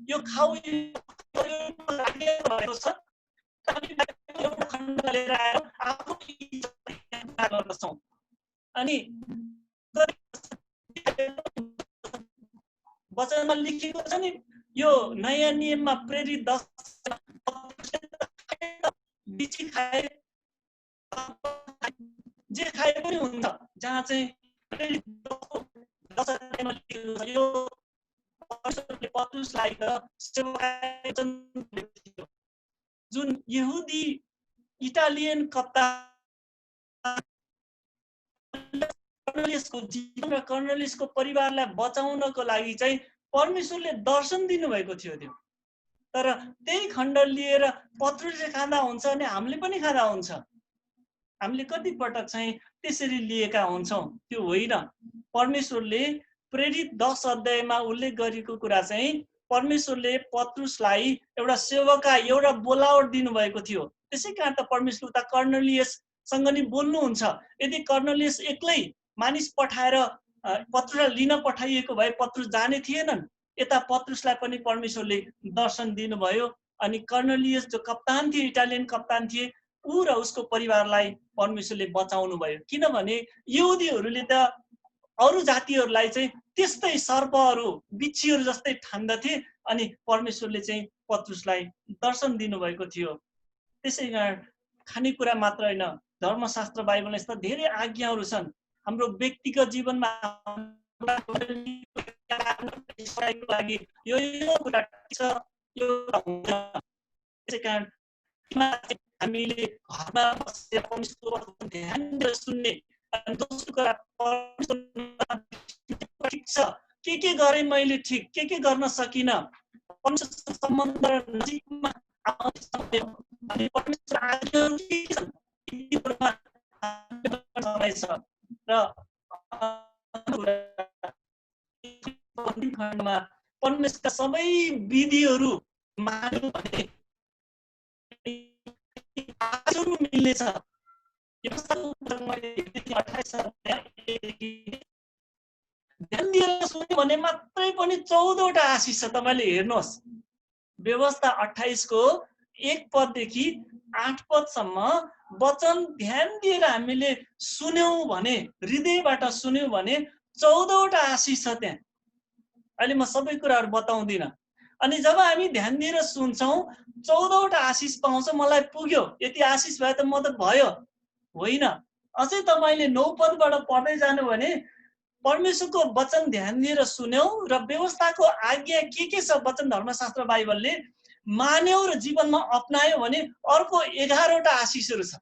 यो खाऊ भएको छ अनि वचनमा लेखिएको छ नि यो नयाँ नियममा प्रेरित 10 बिची खाए जे खाए पनि हुन्छ जहाँ चाहिँ प्रेरित 10 यो पत्रुसलाई जुन यहुदी इटालियन कप्तान कर्नेलियसको जीवन र कर्नेलियसको परिवारलाई बचाउनको लागि चाहिँ परमेश्वरले दर्शन दिनुभएको थियो त्यो तर त्यही खण्ड लिएर पत्रुसले खाँदा हुन्छ अनि हामीले पनि खाँदा हुन्छ हामीले कति पटक चाहिँ त्यसरी लिएका हुन्छौँ। त्यो होइन। परमेश्वरले प्रेरित 10 अध्यायमा उल्लेख गरेको कुरा चाहिँ परमेश्वरले पत्रुसलाई एउटा सेवका एउटा बोलावट दिनुभएको थियो। त्यसै कारण त परमेश्वर उता कर्नेलियससँग नि बोल्नुहुन्छ। यदि कर्नेलियस एक्लै मानिस पठाएर पत्रुसलाई लिन पठाइएको भए पत्रुस जाने थिएनन्। यता पत्रुसलाई पनि परमेश्वरले दर्शन दिनुभयो अनि कर्नेलियस जो कप्तान थिए, इटालियन कप्तान थिए, ऊ र उसको परिवारलाई परमेश्वरले बचाउनु भयो। किनभने यहुदीहरूले त अरू जातिहरूलाई चाहिँ त्यस्तै सर्पहरू बिच्छीहरू जस्तै ठान्दथे अनि परमेश्वरले चाहिँ पत्रुसलाई दर्शन दिनुभएको थियो। त्यसै कारण खानेकुरा मात्र होइन, धर्मशास्त्र बाइबलमा यस्ता धेरै आज्ञाहरू छन्। हाम्रो व्यक्तिगत जीवनमा लागि यो कुरा छ, यो हुँदैन। त्यसै कारण हामीले घरमा बसेर परमेश्वरको ध्यान दिएर सुन्ने अनि दोस्रो कुरा ठिक छ के गरेँ मैले ठिक के गर्न सकिनँ परमेश्वरसँग सम्बन्ध नजिकमा अनि परमेश्वर आज्ञाहरू के छन् र खण्डमा परमेश्वरका सबै विधिहरू मान्नु भने मिल्नेछ। ध्यान दिएर सुन्यो भने मात्रै पनि 14वटा आशिष छ। तपाईले हेर्नुहोस् व्यवस्था 28 को 1 पददेखि 8 पदसम्म वचन ध्यान दिएर हामीले सुन्यौं भने, हृदयबाट सुन्यौं भने 14वटा आशिष छ त्यहाँ। अहिले म सबै कुराहरू बताउँदिन। अनि जब हामी ध्यान दिएर सुन्छौं 14वटा आशिष पाउँछ। मलाई पुग्यो, यति आशिष भए त म त भयो, होइन। अझै तपाईले 9 पदबाट पढ्दै जानु भने परमेश्वरको वचन ध्यान दिएर सुन्यौं र व्यवस्थाको आज्ञा के छ वचन धर्मशास्त्र बाइबलले मान्यौ र जीवनमा अपनायो भने अर्को 11वटा आशिषहरू छ।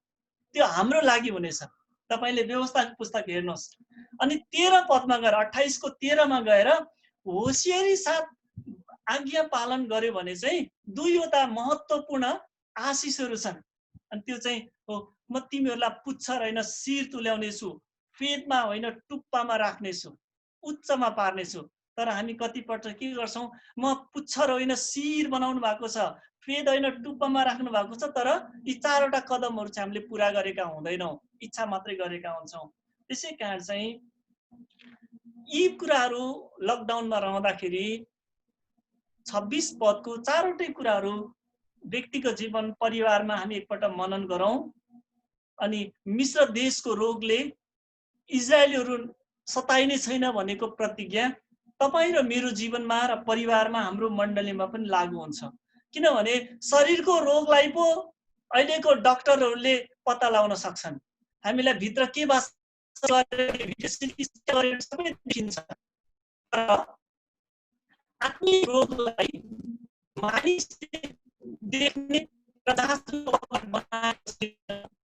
त्यो हाम्रो लागि हुनेछ। तपाईले व्यवस्थाको पुस्तक हेर्नुहोस् अनि 13 पदमा गएर 28 को 13 मा गएर होशियारी साथ आज्ञा पालन गर्यो भने चाहिँ 2वटा महत्त्वपूर्ण आशिषहरू छन्। अनि त्यो चाहिँ हो, म तिमीहरूलाई पुच्छर होइन शिर तुल्याउनेछु, फेदमा होइन टुप्पामा राख्नेछु, उच्चमा पार्नेछु। तर हामी कतिपल्ट के गर्छौं, म पुच्छर होइन शिर बनाउनु भएको छ, फेद होइन टुप्पामा राख्नु भएको छ, तर यी 4वटा कदमहरू चाहिँ हामीले पूरा गरेका हुँदैनौं, इच्छा मात्रै गरेका हुन्छौं। त्यसै कारण चाहिँ यी कुराहरू लकडाउनमा रहँदाखेरि 26 पदको 4वटै कुराहरू व्यक्तिगत जीवन परिवारमा हामी एकपल्ट मनन गरौं। अनि मिश्र देशको रोगले इजरायलीहरू सताइने छैन भनेको प्रतिज्ञा तपाई र मेरो जीवनमा र परिवारमा हाम्रो मण्डलीमा पनि लागू हुन्छ। किनभने शरीरको रोगलाई पो अहिलेको डाक्टरहरूले पत्ता लगाउन सक्छन्। हामीलाई भित्र के सबै देखिन्छ। आत्मिक रोगलाई मानिसले देख्ने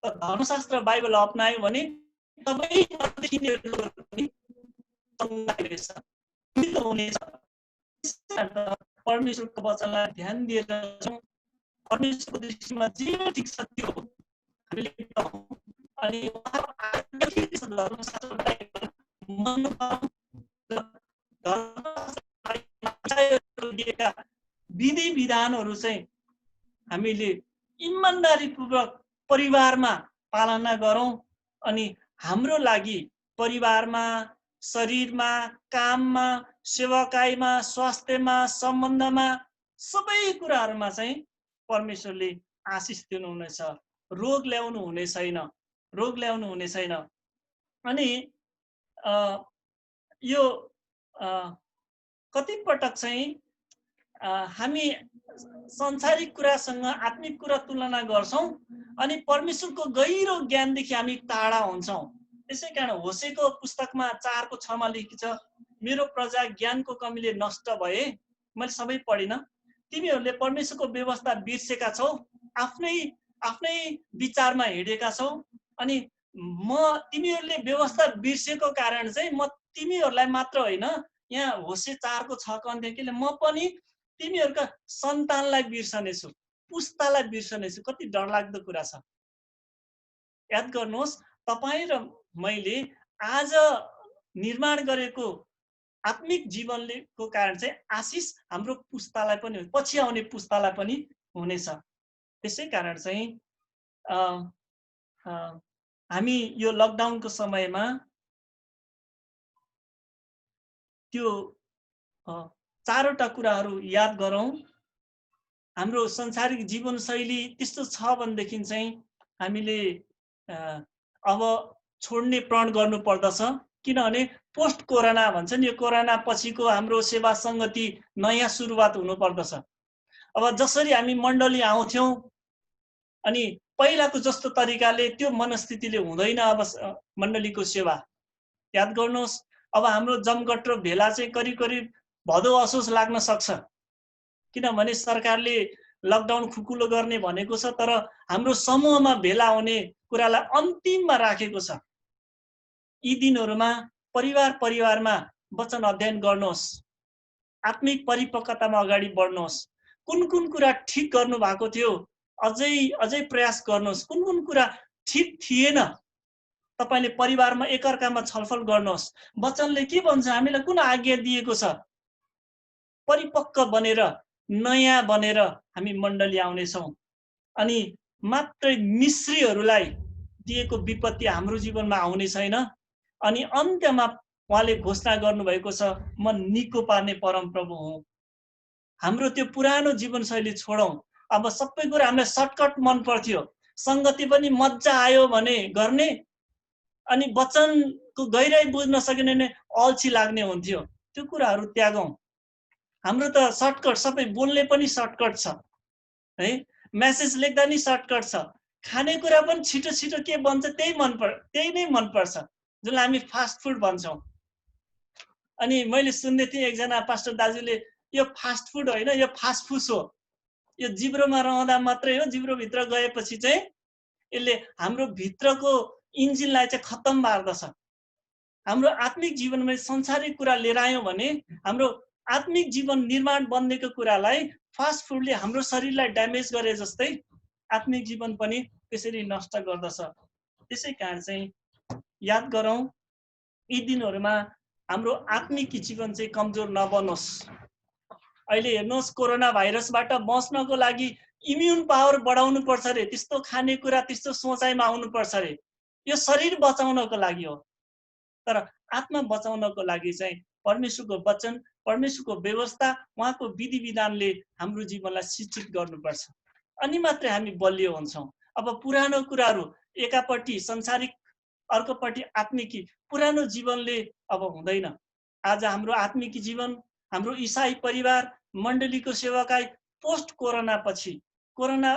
धर्मशास्त्र बाइबल अपनायो भने सबै देखिने परमेश्वरको वचनलाई ध्यान दिएर परमेश्वरको दृष्टिमा जे ठिक छ त्यो अनि विधि विधानहरू चाहिँ हामीले इमानदारीपूर्वक परिवारमा पालना गरौं। अनि हाम्रो लागि परिवारमा, शरीरमा, काममा, सेवाकाईमा, स्वास्थ्यमा, सम्बन्धमा सबै कुराहरूमा चाहिँ परमेश्वरले आशिष दिनुहुनेछ। रोग ल्याउनु हुने छैन, रोग ल्याउनु हुने छैन। अनि यो कति पटक चाहिँ हामी संसारिक कुरासँग आत्मिक कुरा तुलना गर्छौं अनि परमेश्वरको गहिरो ज्ञानदेखि हामी टाढा हुन्छौं। त्यसैकारण होसेको पुस्तकमा 4 को 6 मा लेखिएको छ, मेरो प्रजा ज्ञानको कमीले नष्ट भए। मैले सबै पढिन। तिमीहरूले परमेश्वरको व्यवस्था बिर्सेका छौ, आफ्नै विचारमा हिँडेका छौ। अनि म तिमीहरूले व्यवस्था बिर्सेको कारण चाहिँ म तिमीहरूलाई मात्र होइन, यहाँ होसे 4 को 6 को अन्त्यले म पनि तिमीहरूका सन्तानलाई बिर्सनेछु, पुस्तालाई बिर्सनेछु। कति डरलाग्दो कुरा छ। याद गर्नुहोस्, तपाईँ र मैले आज निर्माण गरेको आत्मिक जीवनको कारण चाहिँ आशिष हाम्रो पुस्तालाई पनि, पछि आउने पुस्तालाई पनि हुनेछ। त्यसै कारण चाहिँ हामी यो लकडाउनको समयमा त्यो चारवटा कुराहरू याद गरौँ। हाम्रो संसारिक जीवनशैली त्यस्तो छ भनेदेखि चाहिँ हामीले अब छोड्ने प्रण गर्नु पर्दछ, किनभने पोस्ट कोरोना भन्छ नि, यो कोरोना पछिको हाम्रो सेवा सङ्गति नयाँ सुरुवात हुनु पर्दछ। अब जसरी हामी मण्डली आउँथ्यौँ अनि पहिलाको जस्तो तरिकाले त्यो मनस्थितिले हुँदैन अब मण्डलीको सेवा। याद गर्नुहोस्, अब हाम्रो जमघट र भेला चाहिँ करिब करिब भदौ असोज लाग्न सक्छ, किनभने सरकारले लकडाउन खुकुलो गर्ने भनेको छ, तर हाम्रो समूहमा भेला हुने कुरालाई अन्तिममा राखेको छ। यी दिनहरूमा परिवारमा वचन अध्ययन गर्नुहोस्, आत्मिक परिपक्वतामा अगाडि बढ्नुहोस्। कुन कुन कुरा ठिक गर्नु भएको थियो अझै प्रयास गर्नुहोस्, कुन कुन कुरा ठिक थिएन तपाईले परिवारमा एकअर्कामा छलफल गर्नुहोस्। वचनले के भन्छ, हामीलाई कुन आज्ञा दिएको छ, परिपक्व बनेर नयाँ बनेर हामी मण्डली आउनेछौँ। अनि मात्रै मिश्रीहरूलाई दिएको विपत्ति हाम्रो जीवनमा आउने छैन। अनि अन्त्यमा उहाँले घोषणा गर्नुभएको छ, म निको पार्ने परमप्रभु हुँ। हाम्रो त्यो पुरानो जीवनशैली छोडौँ। अब सबै कुरा हामीलाई सर्टकट मन पर्थ्यो, सङ्गति पनि मजा आयो भने गर्ने, अनि वचनको गहिराई बुझ्न सकिने भने अल्छी लाग्ने हुन्थ्यो। त्यो कुराहरू त्यागौँ। हाम्रो त सर्टकट, सबै बोल्ने पनि सर्टकट छ है, मेसेज लेख्दा नि सर्टकट छ, खानेकुरा पनि छिटो छिटो के बन्छ त्यही नै मनपर्छ, जसलाई हामी फास्ट फुड भन्छौँ। अनि मैले सुन्दै थिएँ एकजना पास्टर दाजुले, यो फास्ट फुड होइन, यो फास्ट फुस हो, यो जिब्रोमा रहँदा मात्रै हो, जिब्रोभित्र गएपछि चाहिँ यसले हाम्रो भित्रको इन्जिनलाई चाहिँ खत्तम पार्दछ। हाम्रो आत्मिक जीवनमा संसारिक कुरा लिएर आयौँ भने हाम्रो आत्मिक जीवन निर्माण बन्नेको कुरालाई फास्ट फुडले हाम्रो शरीरलाई ड्यामेज गरे जस्तै आत्मिक जीवन पनि त्यसरी नष्ट गर्दछ। त्यसै कारण चाहिँ याद गरौँ, यी दिनहरूमा हाम्रो आत्मिक जीवन चाहिँ कमजोर नबनोस्। अहिले हेर्नुहोस्, कोरोना भाइरसबाट बच्नको लागि इम्युन पावर बढाउनु पर्छ अरे, त्यस्तो खानेकुरा त्यस्तो सोचाइमा आउनुपर्छ अरे। यो शरीर बचाउनको लागि हो, तर आत्मा बचाउनको लागि चाहिँ परमेश्वरको वचन, परमेश्वरको व्यवस्था, उहाँको विधि विधानले हाम्रो जीवनलाई शिक्षित गर्नुपर्छ। अनि मात्रै हामी बलियो हुन्छौँ। अब पुरानो कुराहरू एकापट्टि संसारिक, अर्कोपट्टि आत्मिकी, पुरानो जीवनले अब हुँदैन। आज हाम्रो आत्मिकी जीवन, हाम्रो इसाई परिवार, मण्डलीको सेवाकाई पोस्ट कोरोना पछि, कोरोना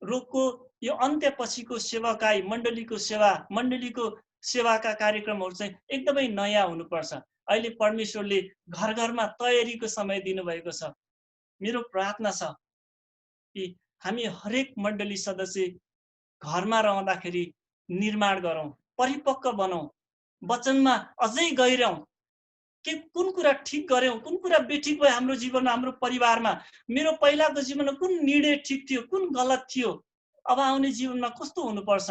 रोगको यो अन्त्य पछिको सेवाकाई, मण्डलीको सेवा, मण्डलीको सेवाका कार्यक्रमहरू चाहिँ एकदमै नयाँ हुनुपर्छ। अहिले परमेश्वरले घर घरमा तयारीको समय दिनुभएको छ। मेरो प्रार्थना छ कि हामी हरेक मण्डली सदस्य घरमा रहँदाखेरि निर्माण गरौँ, परिपक्व बनौँ, वचनमा अझै गहिरौँ, के कुन कुरा ठिक गर्यौँ, कुन कुरा बेठिक भयो हाम्रो जीवनमा, हाम्रो परिवारमा। मेरो पहिलाको जीवनमा कुन निर्णय ठिक थियो, कुन गलत थियो, अब आउने जीवनमा कस्तो हुनुपर्छ,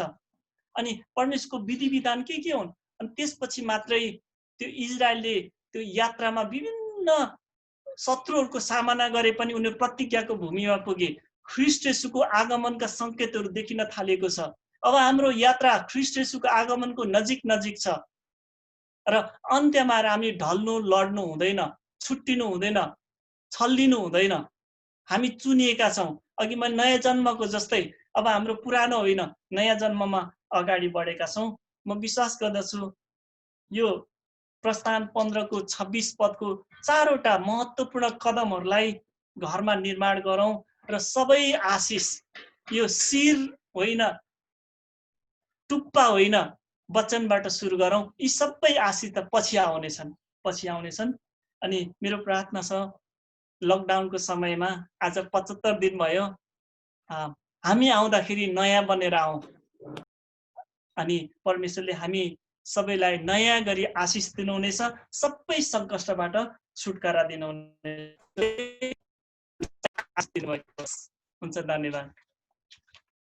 अनि परमेश्वरको विधि विधान के हुन्। अनि त्यसपछि मात्रै त्यो इजरायलले त्यो यात्रामा विभिन्न शत्रुहरूको सामना गरे पनि उनीहरू प्रतिज्ञाको भूमिमा पुगे। ख्रीष्ट येशूको आगमनका सङ्केतहरू देखिन थालेको छ। अब हाम्रो यात्रा ख्रीष्ट येशूको आगमनको नजिक छ र अन्त्यमा हामी ढल्नु, लड्नु हुँदैन, छुट्टिनु हुँदैन, छल्लिनु हुँदैन। हामी चुनिएका छौँ। अघि मैले नयाँ जन्मको जस्तै अब हाम्रो पुरानो होइन, नयाँ जन्ममा अगाडि बढेका छौँ। म विश्वास गर्दछु यो प्रस्थान 15 को 26 पदको चारवटा महत्त्वपूर्ण कदमहरूलाई घरमा निर्माण गरौँ र सबै आशिष, यो शिर होइन, टुप्पा होइन, वचनबाट सुरु गरौँ। यी सबै आशिष त पछि आउनेछन्। अनि मेरो प्रार्थना छ, लकडाउनको समयमा आज 75 दिन भयो, हामी आउँदाखेरि नयाँ बनेर आउँ। अनि परमेश्वरले हामी सबैलाई नयाँ गरी आशिष दिनुहुनेछ, सबै सङ्कष्टबाट छुटकारा दिनुहुनेछ। हुन्छ, धन्यवाद।